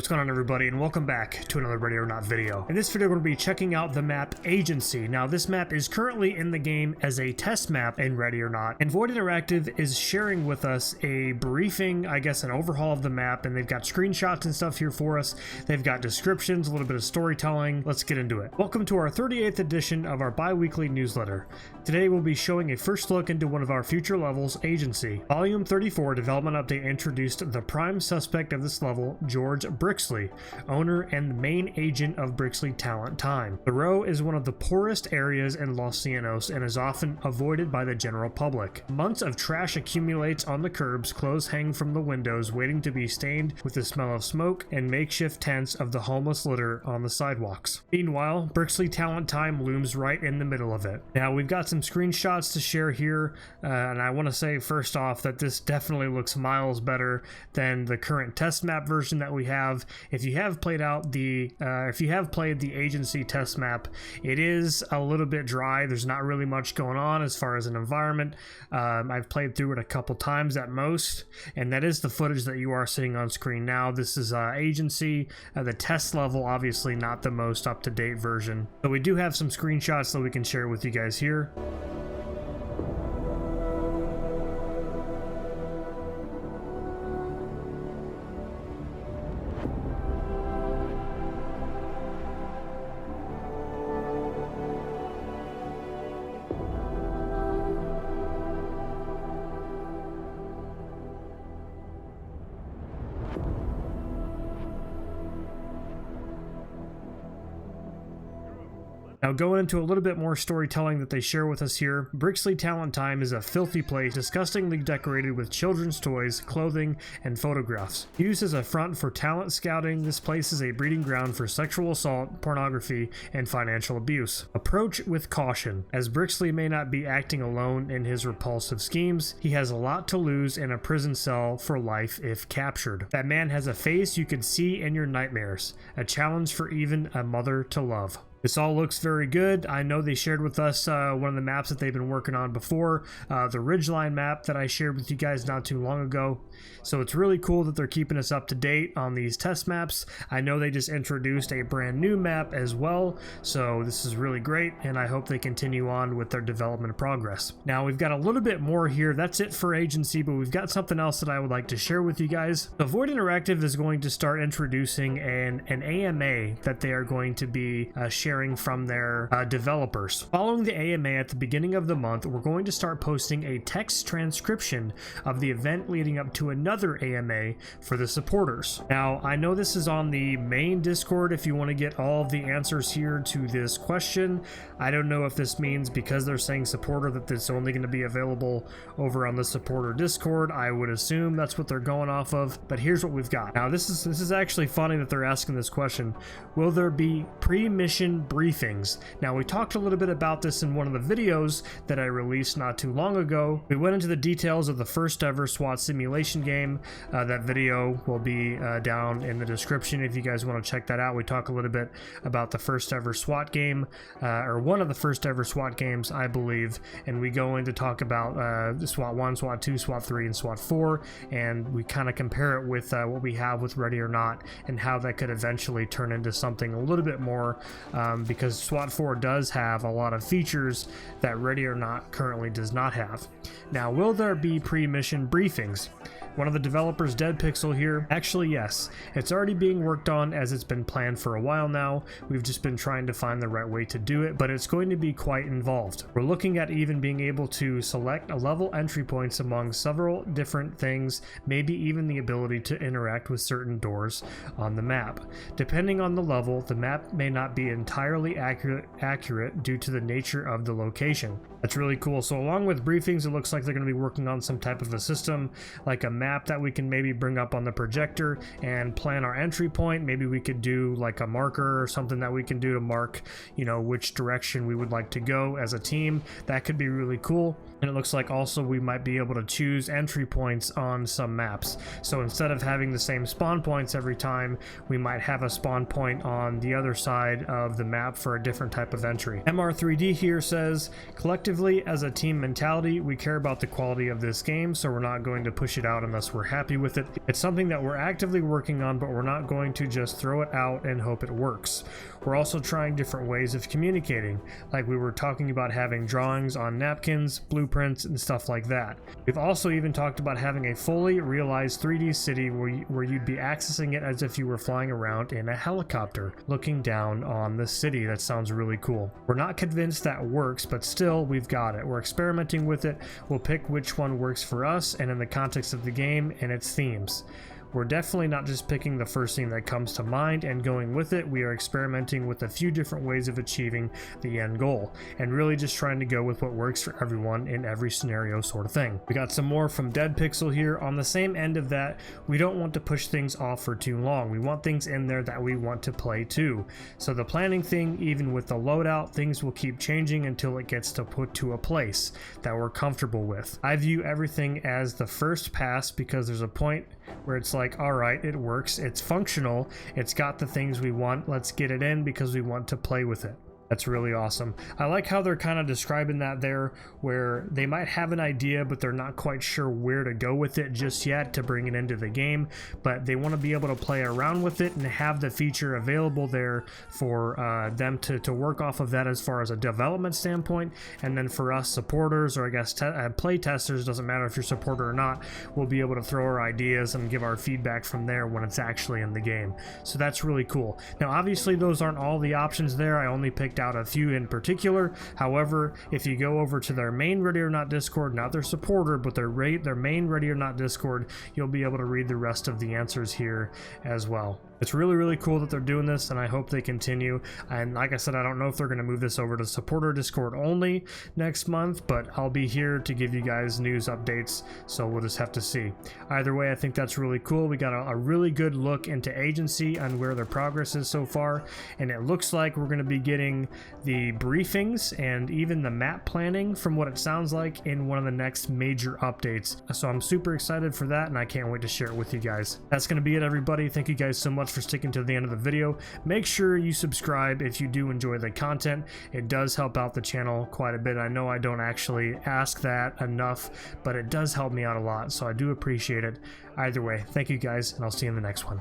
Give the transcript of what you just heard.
what's going on everybody, and welcome back to another Ready or Not video. In this video we're going to be checking out the map Agency. Now this map is currently in the game as a test map in Ready or Not, and Void Interactive is sharing with us a briefing, I guess an overhaul of the map, and they've got screenshots and stuff here for us. They've got descriptions, a little bit of storytelling. Let's get into it. Welcome to our 38th edition of our bi-weekly newsletter. Today we'll be showing a first look into one of our future levels, Agency. Volume 34 development update introduced the prime suspect of this level, George Brixley, owner and the main agent of Brixley Talent Time. The row is one of the poorest areas in Los Llanos and is often avoided by the general public. Months of trash accumulates on the curbs, clothes hang from the windows waiting to be stained with the smell of smoke, and makeshift tents of the homeless litter on the sidewalks. Meanwhile, Brixley Talent Time looms right in the middle of it. Now we've got some screenshots to share here, and I want to say first off that this definitely looks miles better than the current test map version that we have. If you have played the Agency test map, it is a little bit dry. There's not really much going on as far as an environment. I've played through it a couple times at most, and that is the footage that you are seeing on screen now. This is Agency, the test level, obviously not the most up-to-date version. But we do have some screenshots that we can share with you guys here. Now going into a little bit more storytelling that they share with us here, Brixley Talent Time is a filthy place disgustingly decorated with children's toys, clothing, and photographs. Used as a front for talent scouting, this place is a breeding ground for sexual assault, pornography, and financial abuse. Approach with caution, as Brixley may not be acting alone in his repulsive schemes. He has a lot to lose in a prison cell for life if captured. That man has a face you could see in your nightmares, a challenge for even a mother to love. This all looks very good. I know they shared with us one of the maps that they've been working on before, the Ridgeline map that I shared with you guys not too long ago. So it's really cool that they're keeping us up to date on these test maps. I know they just introduced a brand new map as well, so this is really great, and I hope they continue on with their development progress. Now we've got a little bit more here. That's it for Agency, but we've got something else that I would like to share with you guys. So Void Interactive is going to start introducing an AMA that they are going to be sharing from their developers. Following the AMA at the beginning of the month, we're going to start posting a text transcription of the event leading up to another AMA for the supporters. Now, I know this is on the main Discord if you want to get all of the answers here to this question. I don't know if this means because they're saying supporter that it's only going to be available over on the supporter Discord. I would assume that's what they're going off of, but here's what we've got. Now, this is actually funny that they're asking this question. Will there be pre-mission briefings? Now, we talked a little bit about this in one of the videos that I released not too long ago. We went into the details of the first ever SWAT simulation game. That video will be down in the description if you guys want to check that out. We talk a little bit about the first ever SWAT game, or one of the first ever SWAT games, I believe, and we go in to talk about SWAT 1, SWAT 2, SWAT 3, and SWAT 4, and we kind of compare it with what we have with Ready or Not and how that could eventually turn into something a little bit more, because SWAT 4 does have a lot of features that Ready or Not currently does not have. Now, will there be pre-mission briefings? One of the developers, Dead Pixel here, actually yes. It's already being worked on as it's been planned for a while now. We've just been trying to find the right way to do it, but it's going to be quite involved. We're looking at even being able to select a level entry points among several different things, maybe even the ability to interact with certain doors on the map. Depending on the level, the map may not be entirely accurate due to the nature of the location. That's really cool. So along with briefings, it looks like they're going to be working on some type of a system, like a map that we can maybe bring up on the projector and plan our entry point. Maybe we could do like a marker or something that we can do to mark, you know, which direction we would like to go as a team. That could be really cool. And it looks like also we might be able to choose entry points on some maps. So instead of having the same spawn points every time, we might have a spawn point on the other side of the map for a different type of entry. MR3D here says, collectively as a team mentality, we care about the quality of this game, so we're not going to push it out unless we're happy with it. It's something that we're actively working on, but we're not going to just throw it out and hope it works. We're also trying different ways of communicating, like we were talking about having drawings on napkins, blueprints, and stuff like that. We've also even talked about having a fully realized 3D city where you'd be accessing it as if you were flying around in a helicopter, looking down on the city. That sounds really cool. We're not convinced that works, but still, we've got it. We're experimenting with it. We'll pick which one works for us and in the context of the game and its themes. We're definitely not just picking the first thing that comes to mind and going with it. We are experimenting with a few different ways of achieving the end goal and really just trying to go with what works for everyone in every scenario sort of thing. We got some more from Dead Pixel here. On the same end of that, we don't want to push things off for too long. We want things in there that we want to play too. So the planning thing, even with the loadout, things will keep changing until it gets to put to a place that we're comfortable with. I view everything as the first pass because there's a point where it's like, all right, it works, it's functional, it's got the things we want, let's get it in because we want to play with it. That's really awesome. I like how they're kind of describing that there, where they might have an idea, but they're not quite sure where to go with it just yet to bring it into the game, but they want to be able to play around with it and have the feature available there for them to work off of that as far as a development standpoint, and then for us supporters, or I guess play testers, doesn't matter if you're a supporter or not, we'll be able to throw our ideas and give our feedback from there when it's actually in the game. So that's really cool. Now obviously those aren't all the options there. I only picked out a few in particular. However, if you go over to their main Ready or Not Discord, not their supporter, but their main Ready or Not Discord, you'll be able to read the rest of the answers here as well. It's really, really cool that they're doing this, and I hope they continue. And like I said, I don't know if they're going to move this over to supporter Discord only next month, but I'll be here to give you guys news updates, so we'll just have to see. Either way, I think that's really cool. We got a really good look into Agency and where their progress is so far, and it looks like we're going to be getting the briefings and even the map planning, from what it sounds like, in one of the next major updates. So I'm super excited for that, and I can't wait to share it with you guys. That's going to be it, everybody. Thank you guys so much for sticking to the end of the video. Make sure you subscribe if you do enjoy the content. It does help out the channel quite a bit. I know I don't actually ask that enough, but it does help me out a lot, so I do appreciate it. Either way, thank you guys, and I'll see you in the next one.